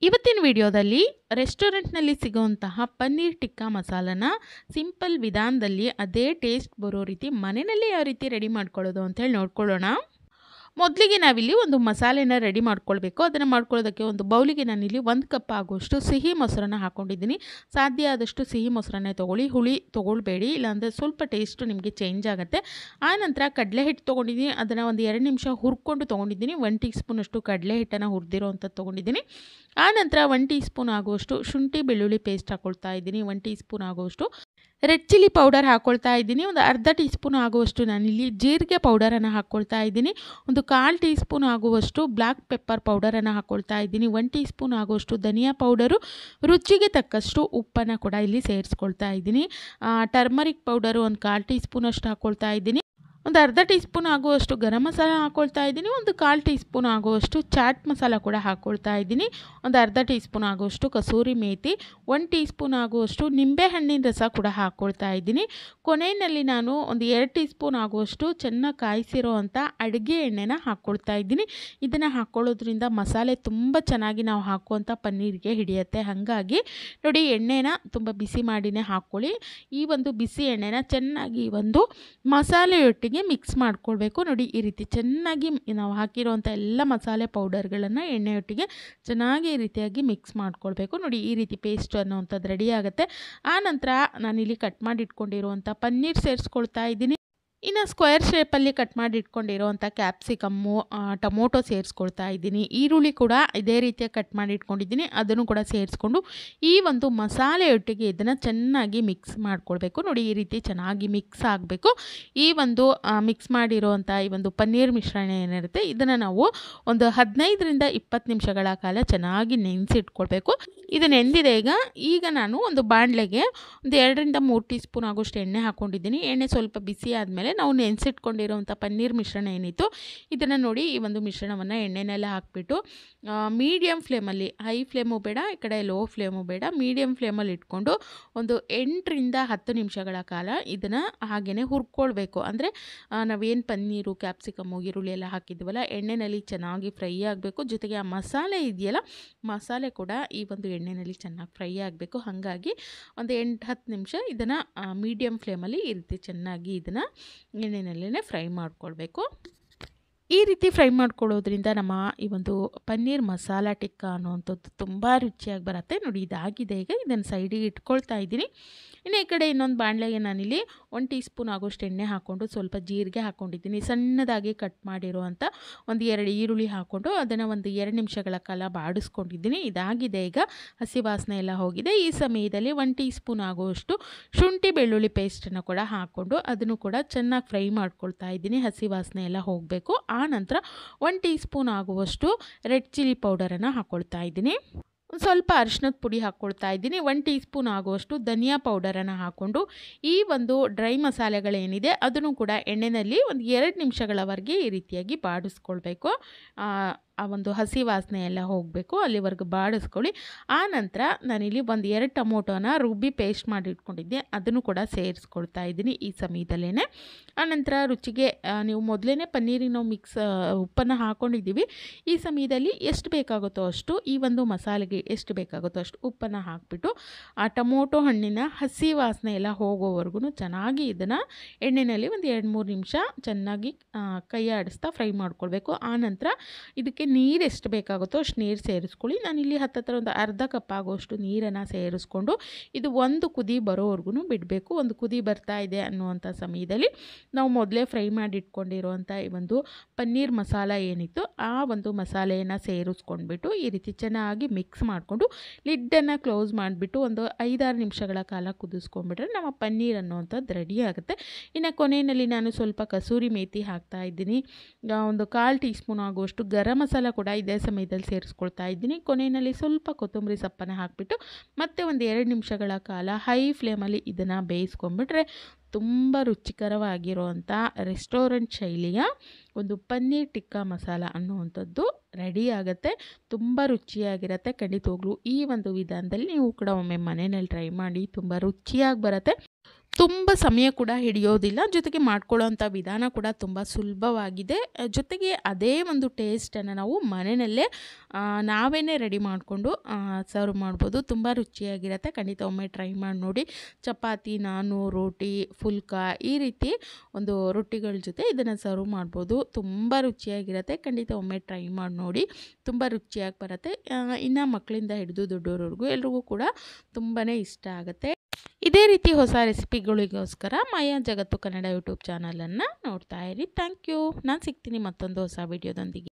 ಇವತ್ತಿನ ವಿಡಿಯೋದಲ್ಲಿ ರೆಸ್ಟೋರೆಂಟ್ನಲ್ಲಿ ಸಿಗುವಂತಹ ಪನ್ನೀರ್ ಟಿಕ್ಕಾ ಮಸಾಲನ ಸಿಂಪಲ್ ವಿಧಾನದಲ್ಲಿ ಅದೇ ಟೇಸ್ಟ್ ಬರೋ ರೀತಿ ಮನೆಯಲ್ಲೇ ಯಾವ ರೀತಿ ರೆಡಿ ಮಾಡ್ಕೊಳ್ಳೋದು ಅಂತ ಹೇಳಿ ನೋಡ್ಕೊಳ್ಳೋಣ. ಮೊದಲಿಗೆ ನಾವಿಲ್ಲಿ ಒಂದು ಮಸಾಲೆನ ರೆಡಿ ಮಾಡ್ಕೊಳ್ಬೇಕು. ಅದನ್ನು ಮಾಡ್ಕೊಳ್ಳೋದಕ್ಕೆ ಒಂದು ಬೌಲಿಗೆ ನಾನಿಲ್ಲಿ 1 ಕಪ್ ಆಗುವಷ್ಟು ಸಿಹಿ ಮೊಸರನ್ನ ಹಾಕ್ಕೊಂಡಿದ್ದೀನಿ. ಸಾಧ್ಯ ಆದಷ್ಟು ಸಿಹಿ ಮೊಸರನ್ನೇ ತೊಗೊಳ್ಳಿ, ಹುಳಿ ತೊಗೊಳ್ಬೇಡಿ, ಇಲ್ಲಾಂದರೆ ಸ್ವಲ್ಪ ಟೇಸ್ಟು ನಿಮಗೆ ಚೇಂಜ್ ಆಗುತ್ತೆ. ಆನಂತರ ಕಡಲೆ ಹಿಟ್ಟು ತೊಗೊಂಡಿದ್ದೀನಿ. ಅದನ್ನು ಒಂದು 2 ನಿಮಿಷ ಹುರ್ಕೊಂಡು ತೊಗೊಂಡಿದ್ದೀನಿ. 1 ಟೀ ಸ್ಪೂನಷ್ಟು ಕಡಲೆ ಹಿಟ್ಟನ್ನು ಹುರಿದಿರೋ ಅಂಥದ್ದು ತೊಗೊಂಡಿದ್ದೀನಿ. ಆನಂತರ 1 ಟೀ ಸ್ಪೂನ್ ಆಗುವಷ್ಟು ಶುಂಠಿ ಬೆಳ್ಳುಳ್ಳಿ ಪೇಸ್ಟ್ ಹಾಕ್ಕೊಳ್ತಾ ಇದ್ದೀನಿ. 1 ಟೀ ಸ್ಪೂನ್ ಆಗುವಷ್ಟು ರೆಡ್ ಚಿಲ್ಲಿ ಪೌಡರ್ ಹಾಕ್ಕೊಳ್ತಾ ಇದ್ದೀನಿ. ಒಂದು ಅರ್ಧ ಟೀ ಸ್ಪೂನ್ ಆಗುವಷ್ಟು ನಾನಿಲ್ಲಿ ಜೀರಿಗೆ ಪೌಡರನ್ನು ಹಾಕ್ಕೊಳ್ತಾ ಇದ್ದೀನಿ. ಒಂದು 1/4 ಟೀ ಸ್ಪೂನ್ ಆಗುವಷ್ಟು ಬ್ಲ್ಯಾಕ್ ಪೆಪ್ಪರ್ ಪೌಡರನ್ನು ಹಾಕ್ಕೊಳ್ತಾ ಇದ್ದೀನಿ. 1 ಟೀ ಸ್ಪೂನ್ ಆಗುವಷ್ಟು ಧನಿಯಾ ಪೌಡರು, ರುಚಿಗೆ ತಕ್ಕಷ್ಟು ಉಪ್ಪನ್ನು ಕೂಡ ಇಲ್ಲಿ ಸೇರಿಸ್ಕೊಳ್ತಾ ಇದ್ದೀನಿ. ಟರ್ಮರಿಕ್ ಪೌಡರು ಒಂದು 1/4 ಟೀ ಸ್ಪೂನಷ್ಟು ಹಾಕ್ಕೊಳ್ತಾ ಇದ್ದೀನಿ. ಒಂದು ಅರ್ಧ ಟೀ ಸ್ಪೂನ್ ಆಗುವಷ್ಟು ಗರಂ ಮಸಾಲ ಹಾಕ್ಕೊಳ್ತಾ ಇದ್ದೀನಿ. ಒಂದು 1/4 ಟೀ ಸ್ಪೂನ್ ಆಗುವಷ್ಟು ಚಾಟ್ ಮಸಾಲ ಕೂಡ ಹಾಕ್ಕೊಳ್ತಾ ಇದ್ದೀನಿ. ಒಂದು ಅರ್ಧ ಟೀ ಸ್ಪೂನ್ ಆಗುವಷ್ಟು ಕಸೂರಿ ಮೇಥಿ, 1 ಟೀ ಸ್ಪೂನ್ ಆಗುವಷ್ಟು ನಿಂಬೆಹಣ್ಣಿನ ರಸ ಕೂಡ ಹಾಕ್ಕೊಳ್ತಾ ಇದ್ದೀನಿ. ಕೊನೆಯಲ್ಲಿ ನಾನು ಒಂದು 2 ಟೀ ಸ್ಪೂನ್ ಆಗುವಷ್ಟು ಚೆನ್ನಾಗಿ ಕಾಯಿಸಿರೋ ಅಂಥ ಅಡುಗೆ ಎಣ್ಣೆನ ಹಾಕ್ಕೊಳ್ತಾ ಇದ್ದೀನಿ. ಇದನ್ನು ಹಾಕ್ಕೊಳ್ಳೋದ್ರಿಂದ ಮಸಾಲೆ ತುಂಬ ಚೆನ್ನಾಗಿ ನಾವು ಹಾಕುವಂಥ ಪನ್ನೀರಿಗೆ ಹಿಡಿಯುತ್ತೆ. ಹಾಗಾಗಿ ನೋಡಿ, ಎಣ್ಣೆನ ತುಂಬ ಬಿಸಿ ಮಾಡಿನೇ ಹಾಕ್ಕೊಳ್ಳಿ. ಈ ಒಂದು ಬಿಸಿ ಎಣ್ಣೆನ ಚೆನ್ನಾಗಿ ಒಂದು ಮಸಾಲೆಯೊಟ್ಟಿಗೆ ಮಿಕ್ಸ್ ಮಾಡ್ಕೊಳ್ಬೇಕು. ನೋಡಿ, ಈ ರೀತಿ ಚೆನ್ನಾಗಿ ನಾವು ಹಾಕಿರೋವಂಥ ಎಲ್ಲ ಮಸಾಲೆ ಪೌಡರ್ಗಳನ್ನು ಎಣ್ಣೆಯೊಟ್ಟಿಗೆ ಚೆನ್ನಾಗಿ ಈ ರೀತಿಯಾಗಿ ಮಿಕ್ಸ್ ಮಾಡ್ಕೊಳ್ಬೇಕು. ನೋಡಿ, ಈ ರೀತಿ ಪೇಸ್ಟ್ ಅನ್ನೋವಂಥದ್ದು ರೆಡಿ ಆಗುತ್ತೆ. ಆನಂತರ ನಾನಿಲ್ಲಿ ಕಟ್ ಮಾಡಿ ಇಟ್ಕೊಂಡಿರುವಂಥ ಪನ್ನೀರ್ ಸೇರಿಸ್ಕೊಳ್ತಾ ಇದ್ದೀನಿ. ಇನ್ನು ಸ್ಕ್ವೇರ್ ಶೇಪಲ್ಲಿ ಕಟ್ ಮಾಡಿ ಇಟ್ಕೊಂಡಿರೋವಂಥ ಕ್ಯಾಪ್ಸಿಕಮ್ಮು, ಟೊಮೊಟೊ ಸೇರಿಸ್ಕೊಳ್ತಾ ಇದ್ದೀನಿ. ಈರುಳ್ಳಿ ಕೂಡ ಇದೇ ರೀತಿಯಾಗಿ ಕಟ್ ಮಾಡಿ ಇಟ್ಕೊಂಡಿದ್ದೀನಿ. ಅದನ್ನು ಕೂಡ ಸೇರಿಸ್ಕೊಂಡು ಈ ಒಂದು ಮಸಾಲೆಯೊಟ್ಟಿಗೆ ಇದನ್ನು ಚೆನ್ನಾಗಿ ಮಿಕ್ಸ್ ಮಾಡ್ಕೊಳ್ಬೇಕು. ನೋಡಿ, ಈ ರೀತಿ ಚೆನ್ನಾಗಿ ಮಿಕ್ಸ್ ಆಗಬೇಕು. ಈ ಒಂದು ಮಿಕ್ಸ್ ಮಾಡಿರೋವಂಥ ಈ ಒಂದು ಪನ್ನೀರ್ ಮಿಶ್ರಣ ಏನಿರುತ್ತೆ, ಇದನ್ನು ನಾವು ಒಂದು 15ರಿಂದ 20 ನಿಮಿಷಗಳ ಕಾಲ ಚೆನ್ನಾಗಿ ನೆನೆಸಿಟ್ಕೊಳ್ಬೇಕು. ಇದು ನೆಂದಿದೆ. ಈಗ ನಾನು ಒಂದು ಬಾಣಲೆಗೆ ಒಂದು 2ರಿಂದ 3 ಟೀ ಸ್ಪೂನ್ ಆಗೋಷ್ಟು ಎಣ್ಣೆ ಹಾಕ್ಕೊಂಡಿದ್ದೀನಿ. ಎಣ್ಣೆ ಸ್ವಲ್ಪ ಬಿಸಿ ಆದಮೇಲೆ ನಾವು ನೆನೆಸಿಟ್ಕೊಂಡಿರೋವಂಥ ಪನ್ನೀರ್ ಮಿಶ್ರಣ ಏನಿತ್ತು, ಇದನ್ನು ನೋಡಿ, ಈ ಒಂದು ಮಿಶ್ರಣವನ್ನು ಎಣ್ಣೆನೆಲ್ಲ ಹಾಕ್ಬಿಟ್ಟು ಮೀಡಿಯಮ್ ಫ್ಲೇಮಲ್ಲಿ, ಹೈ ಫ್ಲೇಮು ಬೇಡ, ಈ ಕಡೆ ಲೋ ಫ್ಲೇಮು ಬೇಡ, ಮೀಡಿಯಮ್ ಫ್ಲೇಮಲ್ಲಿ ಇಟ್ಕೊಂಡು ಒಂದು 8ರಿಂದ 10 ನಿಮಿಷಗಳ ಕಾಲ ಇದನ್ನು ಹಾಗೆಯೇ ಹುರ್ಕೊಳ್ಬೇಕು. ಅಂದರೆ ನಾವೇನು ಪನ್ನೀರು, ಕ್ಯಾಪ್ಸಿಕಮ್ಮು, ಈರುಳ್ಳಿ ಎಲ್ಲ ಹಾಕಿದ್ವಲ್ಲ, ಎಣ್ಣೆಯಲ್ಲಿ ಚೆನ್ನಾಗಿ ಫ್ರೈ ಆಗಬೇಕು. ಜೊತೆಗೆ ಆ ಮಸಾಲೆ ಇದೆಯಲ್ಲ, ಮಸಾಲೆ ಕೂಡ ಈ ಒಂದು ಎಣ್ಣೆಯಲ್ಲಿ ಚೆನ್ನಾಗಿ ಫ್ರೈ ಆಗಬೇಕು. ಹಾಗಾಗಿ ಒಂದು 8-10 ನಿಮಿಷ ಇದನ್ನು ಮೀಡಿಯಮ್ ಫ್ಲೇಮಲ್ಲಿ ಈ ರೀತಿ ಚೆನ್ನಾಗಿ ಇದನ್ನು ಎಣ್ಣೆಯಲ್ಲೇ ಫ್ರೈ ಮಾಡ್ಕೊಳ್ಬೇಕು. ಈ ರೀತಿ ಫ್ರೈ ಮಾಡ್ಕೊಳ್ಳೋದ್ರಿಂದ ನಮ್ಮ ಈ ಒಂದು ಪನ್ನೀರ್ ಮಸಾಲ ಟಿಕ್ಕಾ ಅನ್ನುವಂಥದ್ದು ತುಂಬ ರುಚಿಯಾಗಿ ಬರುತ್ತೆ. ನೋಡಿ, ಇದಾಗಿದೆ. ಈಗ ಇದನ್ನು ಸೈಡಿಗೆ ಇಟ್ಕೊಳ್ತಾ ಇದ್ದೀನಿ. ಇನ್ನು ಈ ಕಡೆ ಇನ್ನೊಂದು ಬಾಣಲೆಗೆ ನಾನಿಲ್ಲಿ 1 ಟೀ ಸ್ಪೂನ್ ಆಗೋಷ್ಟು ಎಣ್ಣೆ ಹಾಕ್ಕೊಂಡು ಸ್ವಲ್ಪ ಜೀರಿಗೆ ಹಾಕ್ಕೊಂಡಿದ್ದೀನಿ. ಸಣ್ಣದಾಗಿ ಕಟ್ ಮಾಡಿರುವಂಥ ಒಂದು 2 ಈರುಳ್ಳಿ ಹಾಕ್ಕೊಂಡು ಅದನ್ನು ಒಂದು 2 ನಿಮಿಷಗಳ ಕಾಲ ಬಾಡಿಸ್ಕೊಂಡಿದ್ದೀನಿ. ಇದಾಗಿದೆ. ಈಗ ಹಸಿ ವಾಸನೆ ಎಲ್ಲ ಹೋಗಿದೆ. ಈ ಸಮಯದಲ್ಲಿ 1 ಟೀ ಸ್ಪೂನ್ ಆಗುವಷ್ಟು ಶುಂಠಿ ಬೆಳ್ಳುಳ್ಳಿ ಪೇಸ್ಟನ್ನು ಕೂಡ ಹಾಕ್ಕೊಂಡು ಅದನ್ನು ಕೂಡ ಚೆನ್ನಾಗಿ ಫ್ರೈ ಮಾಡ್ಕೊಳ್ತಾ ಇದ್ದೀನಿ. ಹಸಿ ವಾಸನೆ ಎಲ್ಲ ಹೋಗಬೇಕು. ಆನಂತರ 1 ಟೀ ಸ್ಪೂನ್ ಆಗುವಷ್ಟು ರೆಡ್ ಚಿಲ್ಲಿ ಪೌಡರನ್ನು ಹಾಕ್ಕೊಳ್ತಾ ಇದ್ದೀನಿ. ಒಂದು ಸ್ವಲ್ಪ ಅರಿಶಿನದ ಪುಡಿ ಹಾಕ್ಕೊಳ್ತಾ ಇದ್ದೀನಿ. 1 ಟೀ ಸ್ಪೂನ್ ಆಗುವಷ್ಟು ಧನಿಯಾ ಪೌಡರನ್ನು ಹಾಕ್ಕೊಂಡು ಈ ಒಂದು ಡ್ರೈ ಮಸಾಲೆಗಳೇನಿದೆ ಅದನ್ನು ಕೂಡ ಎಣ್ಣೆಯಲ್ಲಿ ಒಂದು 2 ನಿಮಿಷಗಳವರೆಗೆ ಈ ರೀತಿಯಾಗಿ ಬಾಡಿಸ್ಕೊಳ್ಬೇಕು. ಆ ಒಂದು ಹಸಿ ವಾಸನೆ ಎಲ್ಲ ಹೋಗಬೇಕು, ಅಲ್ಲಿವರೆಗೂ ಬಾಡಿಸ್ಕೊಳ್ಳಿ. ಆನಂತರ ನಾನಿಲ್ಲಿ ಒಂದು 2 ಟೊಮೊಟೊನ ರುಬ್ಬಿ ಪೇಸ್ಟ್ ಮಾಡಿ ಇಟ್ಕೊಂಡಿದ್ದೆ, ಅದನ್ನು ಕೂಡ ಸೇರಿಸ್ಕೊಳ್ತಾ ಇದ್ದೀನಿ ಈ ಸಮಯದಲ್ಲೇ. ಆನಂತರ ರುಚಿಗೆ ನೀವು ಮೊದಲೇ ಪನ್ನೀರಿಗೆ ನಾವು ಉಪ್ಪನ್ನು ಹಾಕ್ಕೊಂಡಿದ್ದೀವಿ. ಈ ಸಮಯದಲ್ಲಿ ಎಷ್ಟು ಬೇಕಾಗುತ್ತೋ ಅಷ್ಟು, ಈ ಒಂದು ಮಸಾಲೆಗೆ ಎಷ್ಟು ಬೇಕಾಗುತ್ತೋ ಅಷ್ಟು ಉಪ್ಪನ್ನು ಹಾಕಿಬಿಟ್ಟು ಆ ಟೊಮೊಟೊ ಹಣ್ಣಿನ ಹಸಿ ವಾಸನೆ ಎಲ್ಲ ಹೋಗೋವರೆಗೂ ಚೆನ್ನಾಗಿ ಇದನ್ನು ಎಣ್ಣೆಯಲ್ಲಿ ಒಂದು 2-3 ನಿಮಿಷ ಚೆನ್ನಾಗಿ ಕೈ ಆಡಿಸ್ತಾ ಫ್ರೈ ಮಾಡ್ಕೊಳ್ಬೇಕು. ಆನಂತರ ಇದಕ್ಕೆ ನೀರು ಎಷ್ಟು ಬೇಕಾಗುತ್ತೋ ಅಷ್ಟು ನೀರು ಸೇರಿಸ್ಕೊಳ್ಳಿ. ನಾನಿಲ್ಲಿ ಹತ್ತಿರ ಒಂದು ಅರ್ಧ ಕಪ್ ಆಗೋಷ್ಟು ನೀರನ್ನು ಸೇರಿಸ್ಕೊಂಡು ಇದು ಒಂದು ಕುದಿ ಬರೋವರೆಗೂ ಬಿಡಬೇಕು. ಒಂದು ಕುದಿ ಬರ್ತಾ ಇದೆ ಅನ್ನುವಂಥ ಸಮಯದಲ್ಲಿ ನಾವು ಮೊದಲೇ ಫ್ರೈ ಮಾಡಿ ಇಟ್ಕೊಂಡಿರುವಂಥ ಈ ಒಂದು ಪನ್ನೀರ್ ಮಸಾಲ ಏನಿತ್ತು, ಆ ಒಂದು ಮಸಾಲೆಯನ್ನು ಸೇರಿಸ್ಕೊಂಡ್ಬಿಟ್ಟು ಈ ರೀತಿ ಚೆನ್ನಾಗಿ ಮಿಕ್ಸ್ ಮಾಡಿಕೊಂಡು ಲಿಡ್ಡನ್ನು ಕ್ಲೋಸ್ ಮಾಡಿಬಿಟ್ಟು ಒಂದು 5-6 ನಿಮಿಷಗಳ ಕಾಲ ಕುದಿಸ್ಕೊಂಡ್ಬಿಟ್ರೆ ನಮ್ಮ ಪನ್ನೀರ್ ಅನ್ನುವಂಥದ್ದು ರೆಡಿ ಆಗುತ್ತೆ. ಇನ್ನು ಕೊನೆಯಲ್ಲಿ ನಾನು ಸ್ವಲ್ಪ ಕಸೂರಿ ಮೇಥಿ ಹಾಕ್ತಾ ಇದ್ದೀನಿ. ಒಂದು 1/4 ಟೀ ಸ್ಪೂನ್ ಆಗುವಷ್ಟು ಗರಂ ಮಸಾಲ ಕೂಡ ಇದೇ ಸಮಯದಲ್ಲಿ ಸೇರಿಸ್ಕೊಳ್ತಾ ಇದ್ದೀನಿ. ಕೊನೆಯಲ್ಲಿ ಸ್ವಲ್ಪ ಕೊತ್ತಂಬರಿ ಸೊಪ್ಪನ್ನು ಹಾಕಿಬಿಟ್ಟು ಮತ್ತೆ ಒಂದು 2 ನಿಮಿಷಗಳ ಕಾಲ ಹೈ ಫ್ಲೇಮಲ್ಲಿ ಇದನ್ನು ಬೇಯಿಸ್ಕೊಂಡ್ಬಿಟ್ರೆ ತುಂಬ ರುಚಿಕರವಾಗಿರುವಂಥ ರೆಸ್ಟೋರೆಂಟ್ ಶೈಲಿಯ ಒಂದು ಪನ್ನೀರ್ ಟಿಕ್ಕಾ ಮಸಾಲ ಅನ್ನುವಂಥದ್ದು ರೆಡಿ ಆಗುತ್ತೆ. ತುಂಬ ರುಚಿಯಾಗಿರುತ್ತೆ. ಖಂಡಿತವಾಗ್ಲೂ ಈ ಒಂದು ವಿಧಾನದಲ್ಲಿ ನೀವು ಕೂಡ ಒಮ್ಮೆ ಮನೆಯಲ್ಲಿ ಟ್ರೈ ಮಾಡಿ, ತುಂಬ ರುಚಿಯಾಗಿ ಬರುತ್ತೆ. ತುಂಬ ಸಮಯ ಕೂಡ ಹಿಡಿಯೋದಿಲ್ಲ. ಜೊತೆಗೆ ಮಾಡ್ಕೊಳ್ಳೋವಂಥ ವಿಧಾನ ಕೂಡ ತುಂಬ ಸುಲಭವಾಗಿದೆ. ಜೊತೆಗೆ ಅದೇ ಒಂದು ಟೇಸ್ಟನ್ನು ನಾವು ಮನೆಯಲ್ಲೇ ನಾವೇನೇ ರೆಡಿ ಮಾಡಿಕೊಂಡು ಸರ್ವ್ ಮಾಡ್ಬೋದು. ತುಂಬ ರುಚಿಯಾಗಿರುತ್ತೆ. ಖಂಡಿತ ಒಮ್ಮೆ ಟ್ರೈ ಮಾಡಿ ನೋಡಿ. ಚಪಾತಿ, ನಾನ್, ರೋಟಿ, ಫುಲ್ಕಾ ಈ ರೀತಿ ಒಂದು ರೊಟ್ಟಿಗಳ ಜೊತೆ ಇದನ್ನು ಸರ್ವ್ ಮಾಡ್ಬೋದು. ತುಂಬ ರುಚಿಯಾಗಿರುತ್ತೆ. ಖಂಡಿತ ಒಮ್ಮೆ ಟ್ರೈ ಮಾಡಿ ನೋಡಿ. ತುಂಬ ರುಚಿಯಾಗಿ ಬರುತ್ತೆ. ಇನ್ನು ಮಕ್ಕಳಿಂದ ಹಿಡಿದು ದೊಡ್ಡೋರವರೆಗೂ ಎಲ್ರಿಗೂ ಕೂಡ ತುಂಬಾ ಇಷ್ಟ ಆಗುತ್ತೆ. ಇದೇ ರೀತಿ ಹೊಸ ರೆಸಿಪಿಗಳಿಗೋಸ್ಕರ ಮಾಯಾ ಜಗತ್ತು ಕನ್ನಡ ಯೂಟ್ಯೂಬ್ ಚಾನಲನ್ನು ನೋಡ್ತಾ ಇರಿ. Thank you. ನಾನು ಸಿಗ್ತೀನಿ ಮತ್ತೊಂದು ಹೊಸ ವಿಡಿಯೋದೊಂದಿಗೆ.